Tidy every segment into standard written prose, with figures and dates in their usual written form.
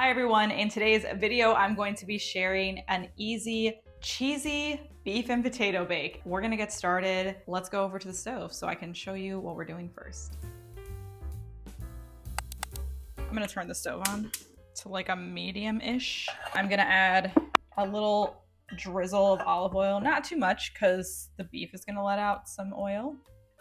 Hi everyone, in today's video I'm going to be sharing an easy, cheesy beef and potato bake. We're gonna get started. Let's go over to the stove so I can show you what we're doing first. I'm gonna turn the stove on to like a medium-ish. I'm gonna add a little drizzle of olive oil, not too much because the beef is gonna let out some oil.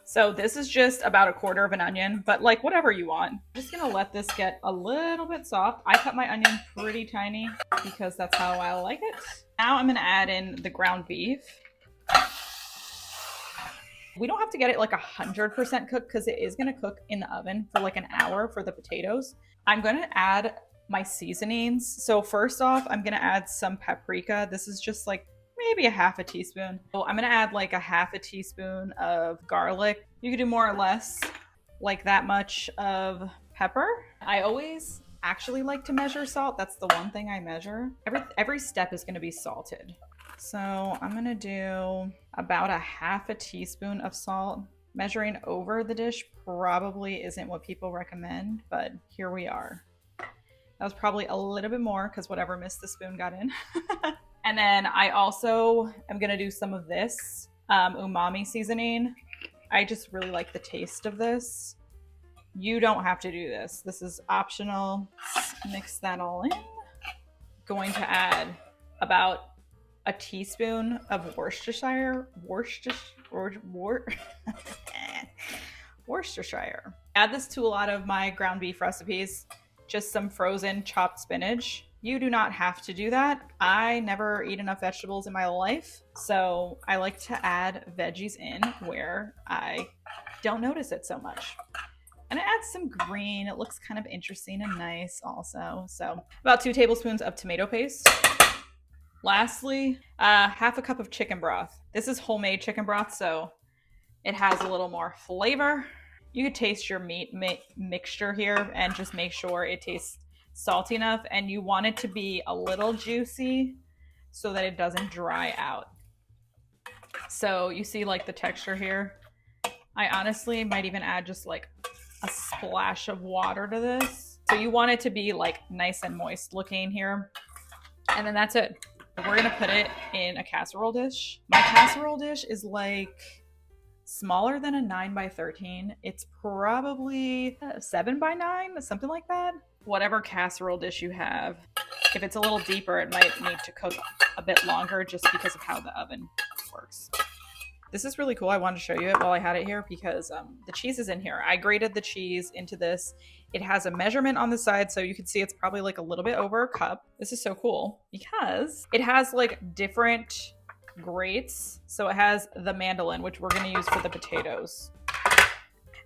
So this is just about 1/4 of an onion, but like whatever you want. I'm just gonna let this get a little bit soft. I cut my onion pretty tiny because that's how I like it. Now I'm gonna add in the ground beef. We don't have to get it like 100% cooked because it is gonna cook in the oven for like an hour for the potatoes. I'm gonna add my seasonings. So first off, I'm gonna add some paprika. This is just like maybe a 1/2 teaspoon. So I'm gonna add like a 1/2 teaspoon of garlic. You could do more or less, like that much of pepper. I always actually like to measure salt. That's the one thing I measure. Every step is gonna be salted. So I'm gonna do about a 1/2 teaspoon of salt. Measuring over the dish probably isn't what people recommend, but here we are. That was probably a little bit more because whatever missed the spoon got in. And then I also am gonna do some of this umami seasoning. I just really like the taste of this. You don't have to do this. This is optional. Mix that all in. Going to add about a teaspoon of Worcestershire. Worcestershire. Add this to a lot of my ground beef recipes. Just some frozen chopped spinach. You do not have to do that. I never eat enough vegetables in my life, so I like to add veggies in where I don't notice it so much. And I add some green. It looks kind of interesting and nice also. So about 2 tablespoons of tomato paste. Lastly, 1/2 cup of chicken broth. This is homemade chicken broth, so it has a little more flavor. You could taste your meat mixture here and just make sure it tastes salty enough, and you want it to be a little juicy so that it doesn't dry out. So you see like the texture here. I honestly might even add just like a splash of water to this. So you want it to be like nice and moist looking here. And then that's it. We're gonna put it in a casserole dish. My casserole dish is like smaller than a 9x13. It's probably 7x9, something like that. Whatever casserole dish you have. If it's a little deeper, it might need to cook a bit longer just because of how the oven works. This is really cool. I wanted to show you it while I had it here because the cheese is in here. I grated the cheese into this. It has a measurement on the side, so you can see it's probably like a little bit over a cup. This is so cool because it has like different grates. So it has the mandolin, which we're going to use for the potatoes.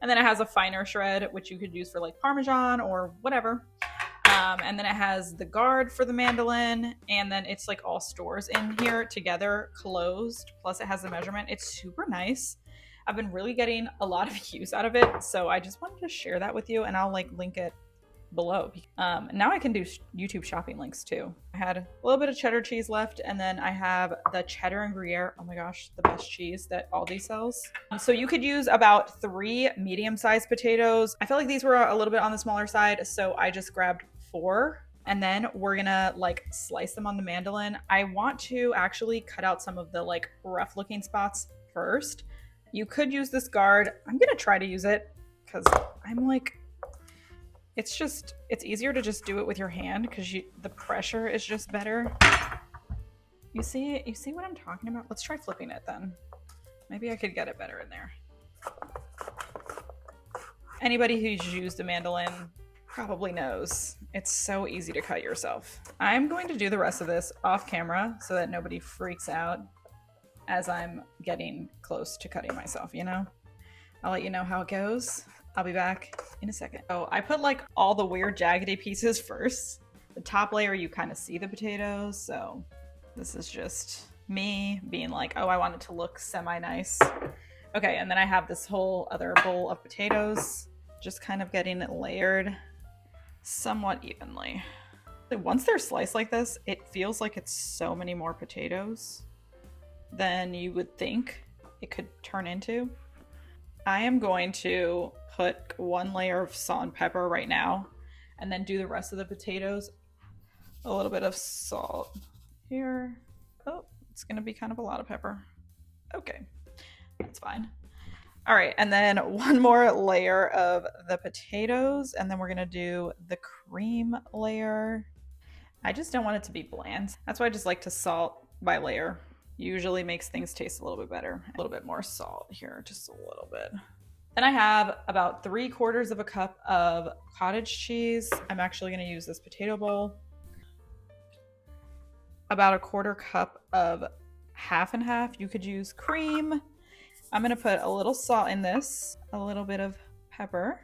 And then it has a finer shred, which you could use for like Parmesan or whatever. And then it has the guard for the mandolin. And then it's like all stores in here together, closed. Plus it has the measurement. It's super nice. I've been really getting a lot of use out of it. So I just wanted to share that with you, and I'll like link it below. Now I can do YouTube shopping links too. I had a little bit of cheddar cheese left, and then I have the cheddar and gruyere. Oh my gosh, the best cheese that Aldi sells. So you could use about 3 medium-sized potatoes. I feel like these were a little bit on the smaller side, so I just grabbed 4. And then we're gonna like slice them on the mandolin. I want to actually cut out some of the like rough looking spots first. You could use this guard. I'm gonna try to use it because I'm like, it's easier to just do it with your hand because the pressure is just better. You see what I'm talking about? Let's try flipping it then. Maybe I could get it better in there. Anybody who's used a mandolin probably knows it's so easy to cut yourself. I'm going to do the rest of this off camera so that nobody freaks out as I'm getting close to cutting myself, you know? I'll let you know how it goes. I'll be back in a second. So I put like all the weird jaggedy pieces first. The top layer, you kind of see the potatoes. So this is just me being like, oh, I want it to look semi-nice. Okay, and then I have this whole other bowl of potatoes, just kind of getting it layered somewhat evenly. Once they're sliced like this, it feels like it's so many more potatoes than you would think it could turn into. I am going to put 1 layer of salt and pepper right now, and then do the rest of the potatoes a little bit of salt here. Oh, it's gonna be kind of a lot of pepper. Okay, that's fine. All right, and then one more layer of the potatoes, and then we're gonna do the cream layer. I just don't want it to be bland. That's why I just like to salt by layer. Usually makes things taste a little bit better. A little bit more salt here, just a little bit. Then I have about 3/4 of a cup of cottage cheese. I'm actually gonna use this potato bowl. About 1/4 cup of half and half. You could use cream. I'm gonna put a little salt in this, a little bit of pepper,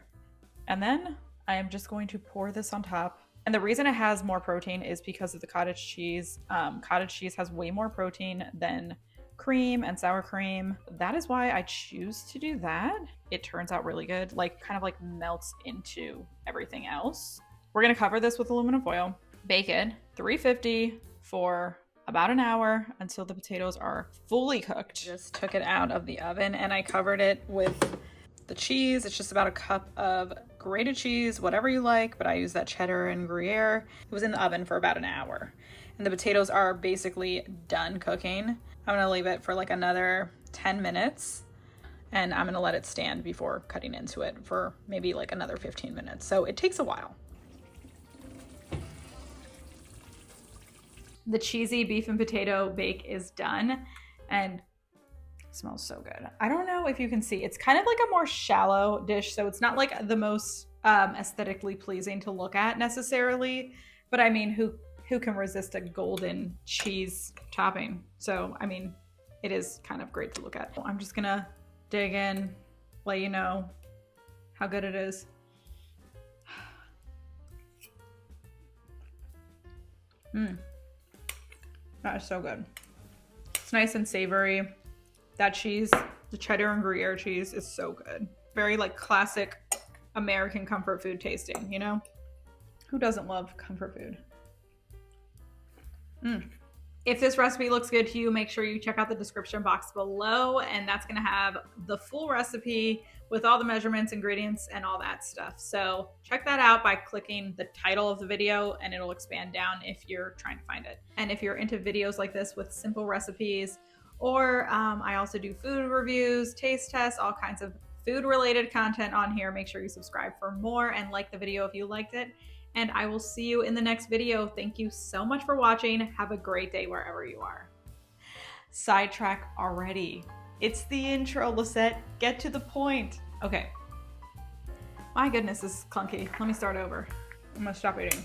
and then I am just going to pour this on top. And the reason it has more protein is because of the cottage cheese. Cottage cheese has way more protein than cream and sour cream. That is why I choose to do that. It turns out really good, like kind of like melts into everything else. We're gonna cover this with aluminum foil, bake it 350 for about an hour until the potatoes are fully cooked. Just took it out of the oven and I covered it with the cheese. It's just about a cup of grated cheese, whatever you like, but I use that cheddar and gruyere. It was in the oven for about an hour. And the potatoes are basically done cooking. I'm gonna leave it for like another 10 minutes and I'm gonna let it stand before cutting into it for maybe like another 15 minutes. So it takes a while. The cheesy beef and potato bake is done and it smells so good. I don't know if you can see, it's kind of like a more shallow dish, so it's not like the most aesthetically pleasing to look at necessarily, but I mean, who can resist a golden cheese topping? So, I mean, it is kind of great to look at. I'm just gonna dig in, let you know how good it is. That is so good. It's nice and savory. That cheese, the cheddar and gruyere cheese is so good. Very like classic American comfort food tasting, you know? Who doesn't love comfort food? If this recipe looks good to you, make sure you check out the description box below, and that's gonna have the full recipe with all the measurements, ingredients, and all that stuff. So check that out by clicking the title of the video and it'll expand down if you're trying to find it. And if you're into videos like this with simple recipes, or I also do food reviews, taste tests, all kinds of food related content on here, make sure you subscribe for more and like the video if you liked it. And I will see you in the next video. Thank you so much for watching. Have a great day wherever you are. Sidetrack already. It's the intro, Lisette. Get to the point. Okay. My goodness, this is clunky. Let me start over. I'm gonna stop eating.